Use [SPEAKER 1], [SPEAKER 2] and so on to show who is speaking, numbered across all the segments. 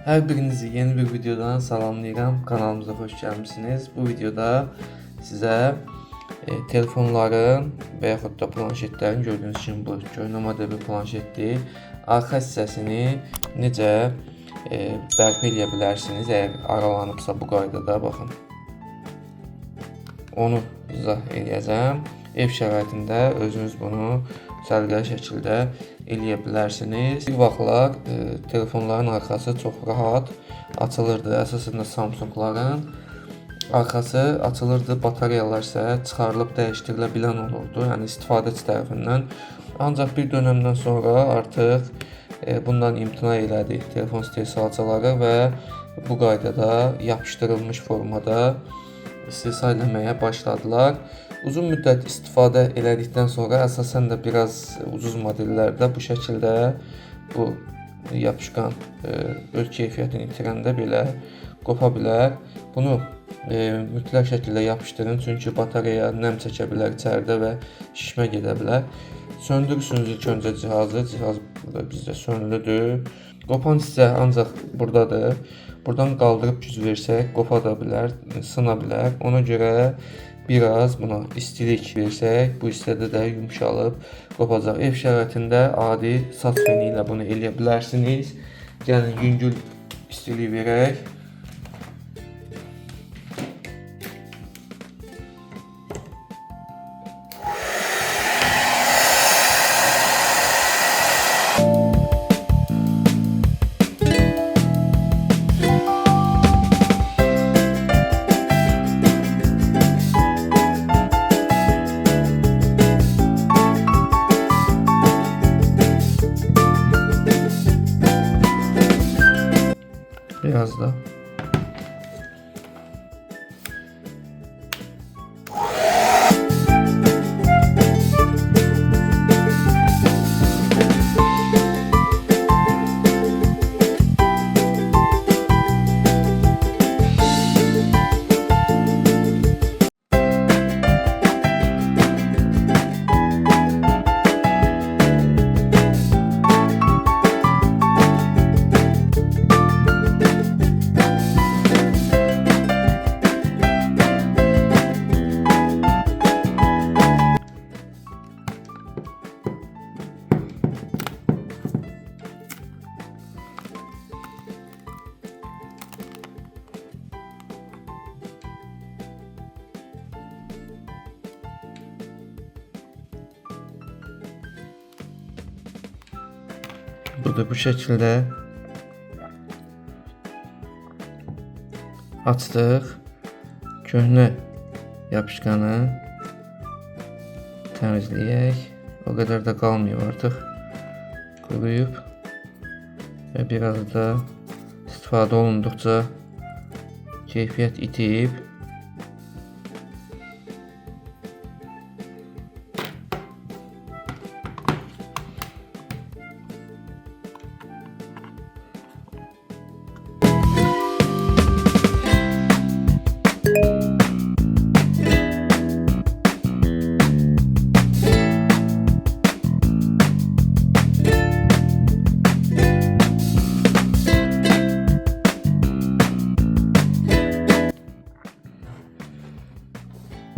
[SPEAKER 1] Hər birinizi yeni bir videodan salamlayıram. Kanalımıza xoş gəlmisiniz. Bu videoda sizə telefonların və yaxud da planşetlərin, gördüyünüz kimi bu köhnə model bir planşetdir. Arxa hissəsini necə bərpa edə bilərsiniz əgər aralanıbsa bu qaydada, baxın. Onu izah edəcəm. Ev şəraitində özünüz bunu səliqəli şəkildə eləyə bilərsiniz. Bir vaxtlar telefonların arxası çox rahat açılırdı. Əsasən də Samsungların arxası açılırdı, batareyalar isə çıxarılıb dəyişdirilə bilən olurdu, yəni istifadəçi tərəfindən. Ancaq bir dönəmdən sonra artıq bundan imtina elədi telefon istehsalçıları və bu qaydada yapışdırılmış formada istehsal etməyə başladılar. Uzun müddət istifadə elədikdən sonra əsasən də biraz ucuz modellərdə bu şəkildə bu yapışqan öz keyfiyyətini itirəndə belə qopa bilər. Bunu mütləq şəkildə yapışdırın, çünki batareya nəm çəkə bilər içəridə və şişmə gedə bilər. Söndürürsünüz ilk öncə cihazı. Cihaz burada bizdə sönülüdür. Qopan hissə ancaq buradadır. Buradan qaldırıb güc versək qopa da bilər, sına bilər. Ona görə biraz buna istilik versək, bu hissədə də yumşalıb qopacaq. Ev şəraitində adi saç feni ilə bunu eləyə bilərsiniz. Gəlin yüngül istilik verək. Biraz da. Burada bu şəkildə açdıq. Köhnə yapışqanı təmizləyək. O qədər də qalmıyor artıq. Quruyub və biraz da istifadə olunduqca keyfiyyət itib.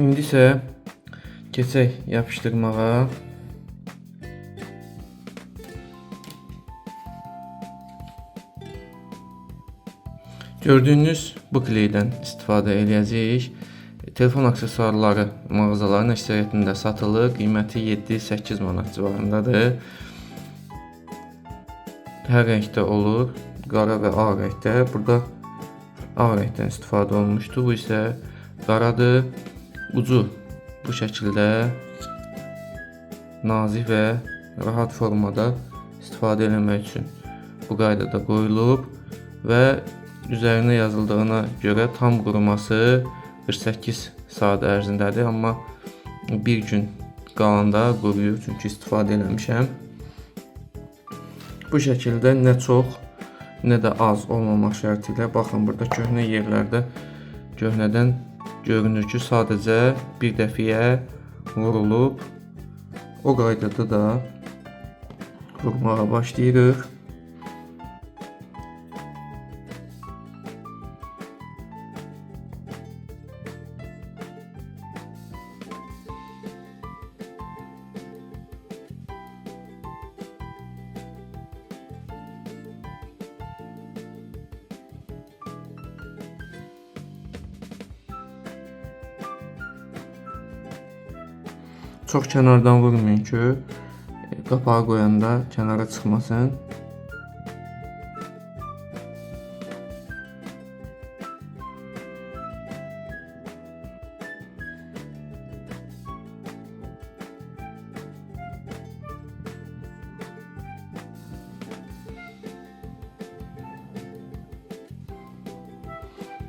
[SPEAKER 1] İndi isə keçək yapışdırmağa. Gördüyünüz bu kleydən istifadə edəcəyik. Telefon aksesuarları mağazaların əksəriyyətində satılır. Qiyməti 7-8 manat civarındadır. Hər rəngdə olur. Qara və ağ rəngdə. Burada ağ rəngdən istifadə olunmuşdur. Bu isə qaradır. Ucu bu şəkildə nazik və rahat formada istifadə etmək üçün bu qaydada qoyulub və üzərinə yazıldığına görə tam quruması 48 saat ərzindədir, amma bir gün qalanda quruyur, çünki istifadə etmişəm. Bu şəkildə nə çox, nə də az olmamaq şərti ilə, baxın burada köhnə yerlərdə köhnədən görünür ki, sadəcə bir dəfiyə vurulub. O qaydada da vurmağa başlayırıq. Çox kənardan vurmayın ki, qapağı qoyanda kənara çıxmasın.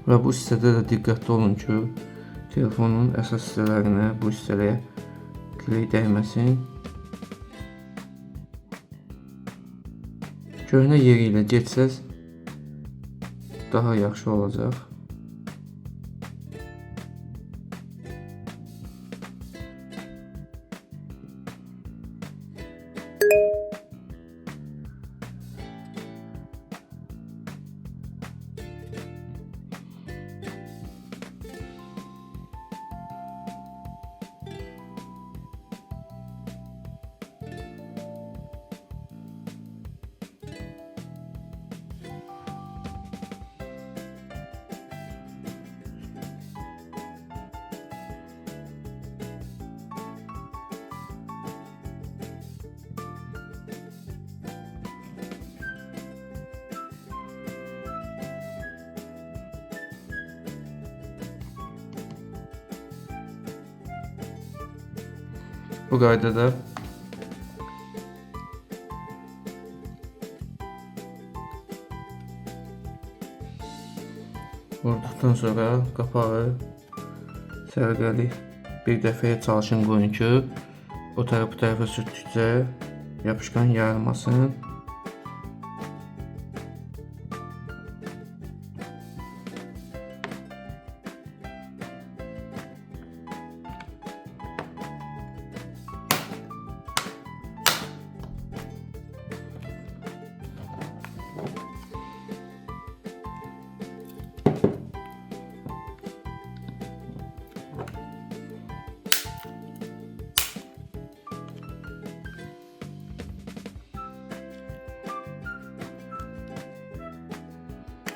[SPEAKER 1] Və bu hissədə də diqqətli olun ki, telefonun əsas hissələrinə, bu hissəyə külək dəyməsin. Köhnə yeri ilə getsəz daha yaxşı olacaq. Bu qaydada vurduqdan sonra qapağı sərgəli bir dəfəyə çalışın qoyun ki, o tərəf bu tərəfə sürtdükcə yapışqan yayılmasın.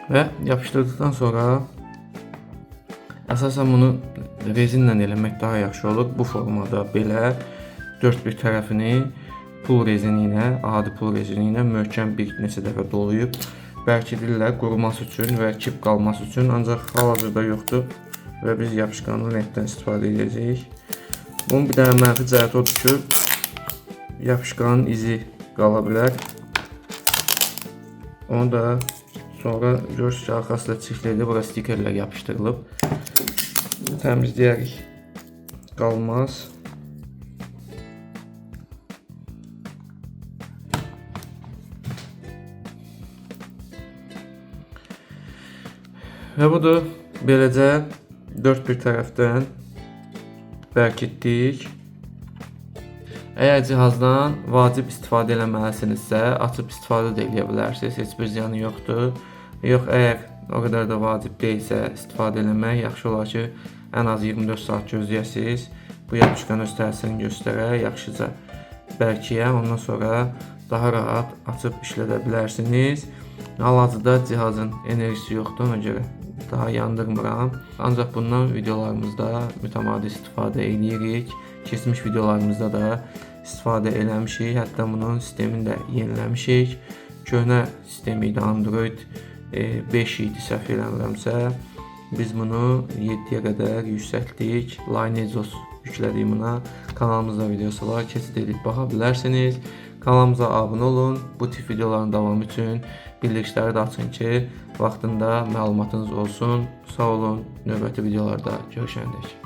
[SPEAKER 1] Və yapışdırdıqdan sonra əsasən bunu rezinlə eləmək daha yaxşı olur. Bu formada belə dörd bir tərəfini pul rezini ilə, adi pul rezini ilə möhkəm bir neçə dəfə dolayıb bərkidirlər quruması üçün və kip qalması üçün. Ancaq hal-hazırda yoxdur və biz yapışqanlı renkdən istifadə edəcəyik. Bunun bir dənə mənfi cəhəti odur ki, yapışqanın izi qala bilər. Onu da sonra görürsünüz ki, arxası da çirklidir, bura stikerlər yapışdırılıb. Təmizləyərik, qalmaz. Və budur, beləcə dörd bir tərəfdən bərkitdik. Əgər cihazdan vacib istifadə eləməlisinizsə, açıb istifadə də edə bilərsiniz, heç bir ziyanı yoxdur. Yox, əgər o qədər də vacib deyilsə istifadə eləmək, yaxşı olar ki, ən az 24 saat gözləyəsiniz. Bu yapışqan öz təsirini göstərər, yaxşıca bərkiyə, ondan sonra daha rahat açıb işlədə bilərsiniz. Hal-hazırda cihazın enerjisi yoxdur, ona görə daha yandırmıram. Ancaq bundan videolarımızda mütəmadi istifadə edirik. Keçmiş videolarımızda da istifadə eləmişik. Hətta bunun sistemini də yeniləmişik. Köhnə sistemi idi, Android 5 idi səhv eləmirəmsə. Biz bunu 7-yə qədər yüksəltdik. Lineage yüklədik buna. Kanalımızda videosu var, keçid edib baxa bilərsiniz. Kanalımıza abunə olun. Bu tip videoların davamı üçün bildirişləri də açın ki, vaxtında məlumatınız olsun. Sağ olun. Növbəti videolarda görüşəndək.